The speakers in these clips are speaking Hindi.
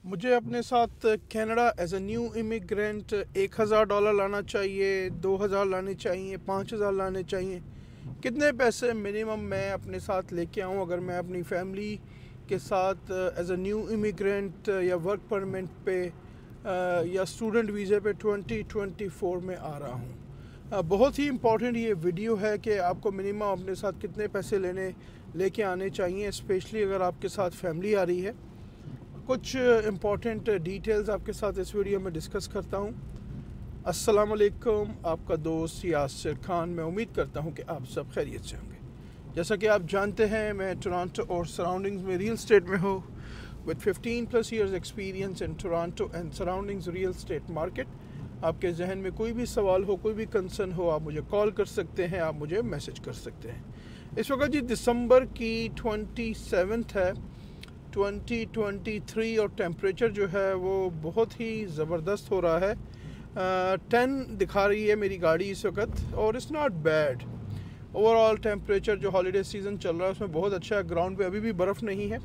मुझे अपने साथ Canada as a new immigrant $1,000 लाना चाहिए, 2,000 लाने चाहिए, 5,000 लाने चाहिए। कितने पैसे मिनिमम मैं अपने साथ लेके आऊँ अगर मैं अपनी फैमिली के साथ एज अ न्यू इमिग्रेंट या वर्क परमिट पे या स्टूडेंट वीज़े पे 2024 में आ रहा हूँ। बहुत ही इम्पॉर्टेंट ये वीडियो है कि आपको मिनिमम अपने साथ कितने पैसे लेके आने चाहिए, स्पेशली अगर आपके साथ फैमिली आ रही है। कुछ इम्पॉर्टेंट डिटेल्स आपके साथ इस वीडियो में डिस्कस करता हूँ। अस्सलाम वालेकुम, आपका दोस्त यासिर खान। मैं उम्मीद करता हूँ कि आप सब खैरियत से होंगे। जैसा कि आप जानते हैं, मैं टोरंटो और सराउंडिंग्स में रियल स्टेट में हूँ with 15+ years experience in Toronto and surroundings real estate market. आपके जहन में कोई भी सवाल हो, कोई भी कंसर्न हो, आप मुझे कॉल कर सकते हैं, आप मुझे मैसेज कर सकते हैं। इस वक्त जी दिसंबर की 27 है 2023 और टेम्परेचर जो है वो बहुत ही ज़बरदस्त हो रहा है। 10 दिखा रही है मेरी गाड़ी इस वक्त और it's not bad. Overall temperature जो हॉलीडे सीज़न चल रहा है उसमें बहुत अच्छा है। ग्राउंड पे अभी भी बर्फ़ नहीं है।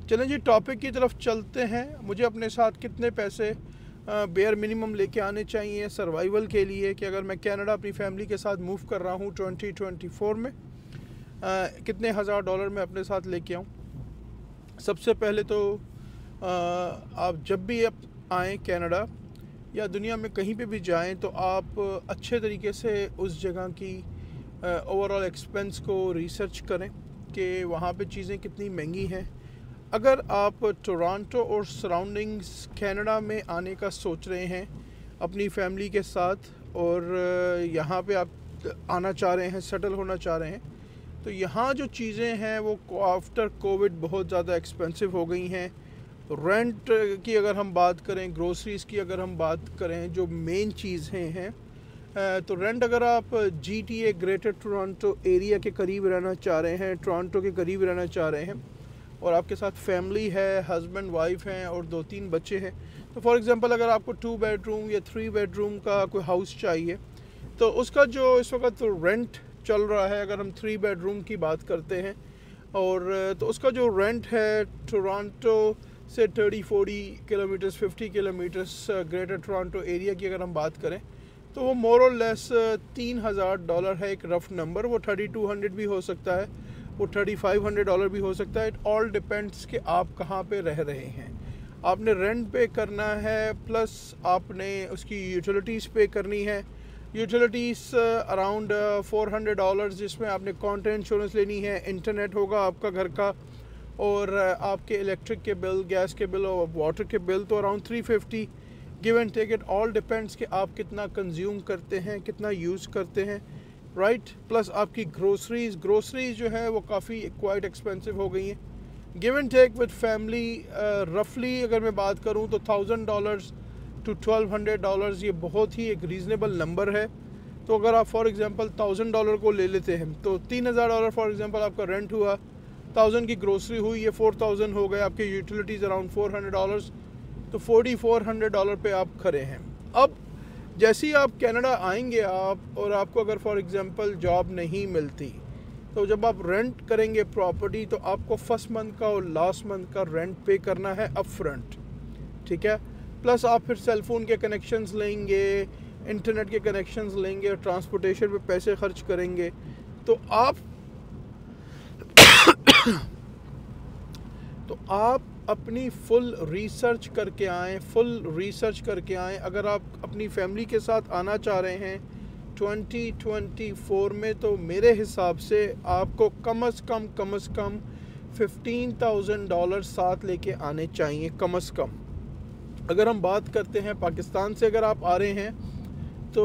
चलें जी, टॉपिक की तरफ चलते हैं। मुझे अपने साथ कितने पैसे बेयर मिनिमम लेके आने चाहिए सर्वाइवल के लिए, कि अगर मैं कनाडा अपनी फैमिली के साथ मूव कर रहा हूँ 2024 में, कितने हज़ार डॉलर मैं अपने साथ लेके आऊँ। सबसे पहले तो आप जब भी आएँ कनाडा या दुनिया में कहीं पे भी जाएं तो आप अच्छे तरीके से उस जगह की ओवरऑल एक्सपेंस को रिसर्च करें कि वहाँ पे चीज़ें कितनी महंगी हैं। अगर आप टोरंटो और सराउंडिंग्स कनाडा में आने का सोच रहे हैं अपनी फैमिली के साथ और यहाँ पे आप आना चाह रहे हैं, सेटल होना चाह रहे हैं, तो यहाँ जो चीज़ें हैं वो आफ्टर कोविड बहुत ज़्यादा एक्सपेंसिव हो गई हैं। रेंट की अगर हम बात करें, ग्रोसरीज़ की अगर हम बात करें, जो मेन चीज़ें हैं, तो रेंट अगर आप GTA ग्रेटर टोरंटो एरिया के करीब रहना चाह रहे हैं, टोरंटो के करीब रहना चाह रहे हैं और आपके साथ फैमिली है, हस्बैंड वाइफ हैं और 2-3 बच्चे हैं, तो फॉर एग्ज़ाम्पल अगर आपको 2 बेडरूम या 3 बेडरूम का कोई हाउस चाहिए तो उसका जो इस वक्त रेंट चल रहा है, अगर हम 3 बेडरूम की बात करते हैं और तो उसका जो रेंट है टोरंटो से 30-40 kilometres 50 kilometres greater Toronto area की अगर हम बात करें तो वो मोर और लेस $3,000 है, एक रफ नंबर। वो 3200 भी हो सकता है, वो $3,500 भी हो सकता है। इट ऑल डिपेंड्स कि आप कहाँ पे रह रहे हैं। आपने रेंट पे करना है, प्लस आपने उसकी यूटिलिटीज़ पे करनी है। यूटिलिटीज़ अराउंड $400, जिसमें आपने कंटेंट इंश्योरेंस लेनी है, इंटरनेट होगा आपका घर का, और आपके इलेक्ट्रिक के बिल, गैस के बिल और वाटर के बिल तो around 350 give and take. It all depends कि आप कितना कंज्यूम करते हैं, कितना यूज़ करते हैं, राइट। प्लस आपकी ग्रोसरीज जो है वो काफ़ी क्वाइट एक्सपेंसिव हो गई हैं। Give and take with family रफली अगर मैं बात करूँ तो $1,000 to $1,200 ये बहुत ही एक रीज़नेबल नंबर है। तो अगर आप फॉर एग्ज़ाम्पल $1,000 को ले लेते हैं तो $3,000 फॉर एग्ज़ाम्पल आपका रेंट हुआ, 1,000 की ग्रोसरी हुई, ये 4,000 हो गए। आपके यूटिलिटीज़ अराउंड $400, तो $4,400 पे आप खड़े हैं। अब जैसे ही आप कनाडा आएंगे आप, और आपको अगर फॉर एग्ज़ाम्पल जॉब नहीं मिलती, तो जब आप रेंट करेंगे प्रॉपर्टी तो आपको फर्स्ट मंथ का और लास्ट मंथ का रेंट पे करना है अप फ्रंट, ठीक है। प्लस आप फिर सेलफोन के कनेक्शंस लेंगे, इंटरनेट के कनेक्शंस लेंगे, ट्रांसपोर्टेशन पे पैसे खर्च करेंगे। तो आप अपनी फुल रिसर्च करके आएँ। अगर आप अपनी फैमिली के साथ आना चाह रहे हैं 2024 में, तो मेरे हिसाब से आपको कम से कम $15,000 साथ लेके आने चाहिए, कम से कम। अगर हम बात करते हैं पाकिस्तान से अगर आप आ रहे हैं तो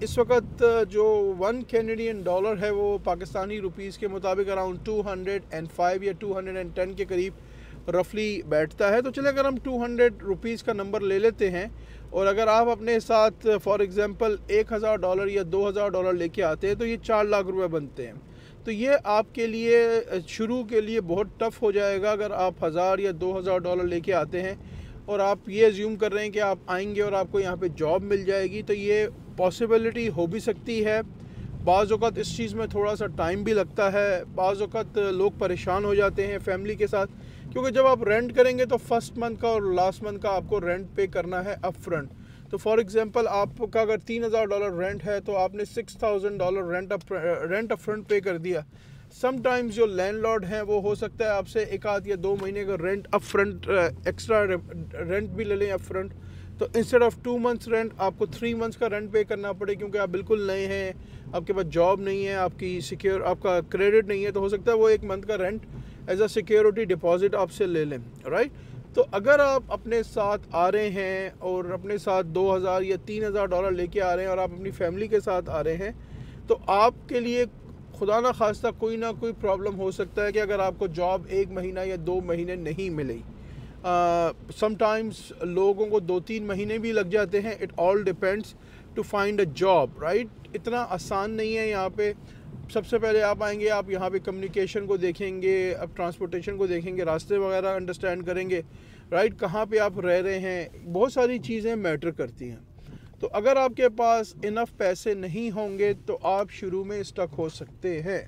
इस वक्त जो $1 कैनेडियन है वो पाकिस्तानी रुपीस के मुताबिक अराउंड 205 या 210 के करीब रफली बैठता है। तो चलिए अगर हम 200 रुपीज़ का नंबर ले लेते हैं और अगर आप अपने साथ फॉर एग्ज़ाम्पल $1,000 या $2,000 लेके आते हैं तो ये 4 लाख रुपए बनते हैं। तो ये आपके लिए शुरू के लिए बहुत टफ़ हो जाएगा अगर आप 1,000 या $2,000 लेके आते हैं और आप ये अज्यूम कर रहे हैं कि आप आएंगे और आपको यहाँ पे जॉब मिल जाएगी। तो ये पॉसिबिलिटी हो भी सकती है, बाज़ औक़ात इस चीज़ में थोड़ा सा टाइम भी लगता है, बाज़ औक़ात लोग परेशान हो जाते हैं फैमिली के साथ, क्योंकि जब आप रेंट करेंगे तो फर्स्ट मंथ का और लास्ट मंथ का आपको रेंट पे करना है अप फ्रंट। तो फॉर एग्जांपल आपका अगर $3000 रेंट है तो आपने $6000 रेंट अप फ्रंट पे कर दिया। समटाइम्स जो लैंडलॉर्ड हैं वो हो सकता है आपसे 1 आध या 2 महीने का rent up front extra rent भी ले लें अप फ्रंट। तो इंस्टेड ऑफ 2 मंथ्स रेंट आपको 3 मंथ्स का रेंट पे करना पड़े, क्योंकि आप बिल्कुल नए हैं, आपके पास जॉब नहीं है, आपका क्रेडिट नहीं है, तो हो सकता है वो 1 मंथ का rent as a security deposit आपसे ले लें, राइट। तो अगर आप अपने साथ आ रहे हैं और अपने साथ 2000 या $3000 लेके आ रहे हैं और आप अपनी फैमिली के साथ आ रहे हैं, तो आपके लिए खुदा ना खास्ता कोई ना कोई प्रॉब्लम हो सकता है कि अगर आपको जॉब 1 महीना या 2 महीने नहीं मिली, समटाइम्स लोगों को 2-3 महीने भी लग जाते हैं। It all depends to find a job, right. इतना आसान नहीं है यहाँ पे। सबसे पहले आप आएंगे, आप यहाँ पे कम्युनिकेशन को देखेंगे, अब ट्रांसपोर्टेशन को देखेंगे, रास्ते वगैरह अंडरस्टैंड करेंगे, राइट, कहाँ पे आप रह रहे हैं, बहुत सारी चीज़ें मैटर करती हैं। तो अगर आपके पास इनफ पैसे नहीं होंगे तो आप शुरू में स्टक हो सकते हैं।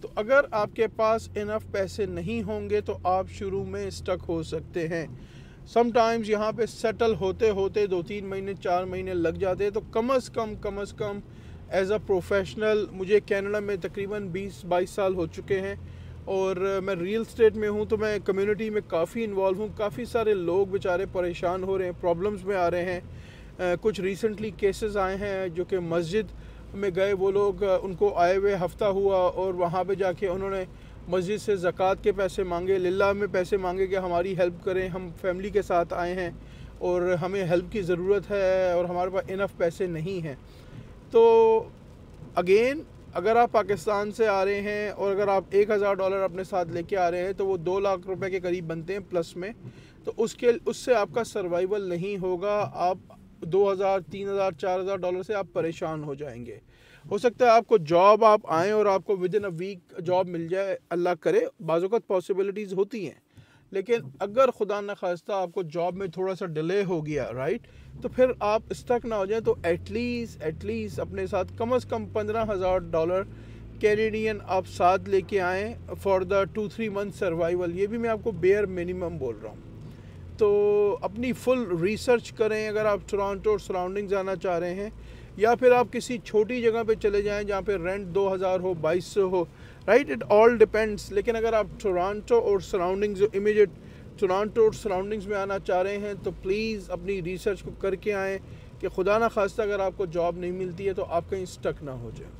तो अगर आपके पास इनफ पैसे नहीं होंगे तो आप शुरू में स्टक हो सकते हैं। समटाइम्स यहाँ पे सेटल होते होते 2-3 महीने 4 महीने लग जाते हैं। तो कम अज़ कम एज अ प्रोफेशनल मुझे कनाडा में तकरीबन 20-22 साल हो चुके हैं और मैं रियल स्टेट में हूँ, तो मैं कम्युनिटी में काफ़ी इन्वॉल्व हूँ। काफ़ी सारे लोग बेचारे परेशान हो रहे हैं, प्रॉब्लम्स में आ रहे हैं। कुछ रिसेंटली केसेस आए हैं जो कि मस्जिद में गए वो लोग, उनको आए हुए हफ्ता हुआ और वहाँ पे जाके उन्होंने मस्जिद से ज़कात के पैसे मांगे, लिल्लाह में पैसे मांगे कि हमारी हेल्प करें, हम फैमिली के साथ आए हैं और हमें हेल्प की ज़रूरत है और हमारे पास इनफ पैसे नहीं हैं। तो अगेन अगर आप पाकिस्तान से आ रहे हैं और अगर आप $1000 अपने साथ लेके आ रहे हैं तो वो 2 लाख रुपए के करीब बनते हैं प्लस में। तो उससे आपका सर्वाइवल नहीं होगा। आप 2000, 3000, $4000 से आप परेशान हो जाएंगे। हो सकता है आपको जॉब आप आएँ और आपको within a week job मिल जाए, अल्लाह करे, बाज़ औक़ात पॉसिबिलिटीज़ होती हैं। लेकिन अगर खुदा न खास्ता आपको जॉब में थोड़ा सा डिले हो गया, राइट, तो फिर आप स्टक ना हो जाए। तो एटलीस्ट अपने साथ कम से कम $15000 कैनेडियन आप साथ लेके आएँ फॉर द 2-3 मंथ सर्वाइवल। ये भी मैं आपको बेयर मिनिमम बोल रहा हूँ। तो अपनी फुल रिसर्च करें। अगर आप टोरंटो और सराउंडिंग जाना चाह रहे हैं या फिर आप किसी छोटी जगह पे चले जाएं जहाँ पे रेंट 2000 हो, 2200 हो, राइट, इट ऑल डिपेंड्स। लेकिन अगर आप टोरंटो और सराउंडिंग्स, जो इमीडिएट टोरंटो और सराउंडिंग्स में आना चाह रहे हैं, तो प्लीज़ अपनी रिसर्च को करके आएँ कि खुदा ना खास्ता अगर आपको जॉब नहीं मिलती है तो आप कहीं स्टक ना हो जाए।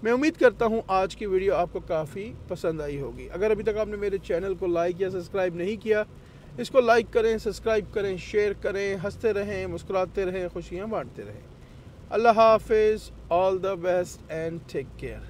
मैं उम्मीद करता हूँ आज की वीडियो आपको काफ़ी पसंद आई होगी। अगर अभी तक आपने मेरे चैनल को लाइक या सब्सक्राइब नहीं किया, इसको लाइक करें, सब्सक्राइब करें, शेयर करें, हंसते रहें, मुस्कुराते रहें, खुशियाँ बांटते रहें। अल्लाह हाफिज़, all the best and take care.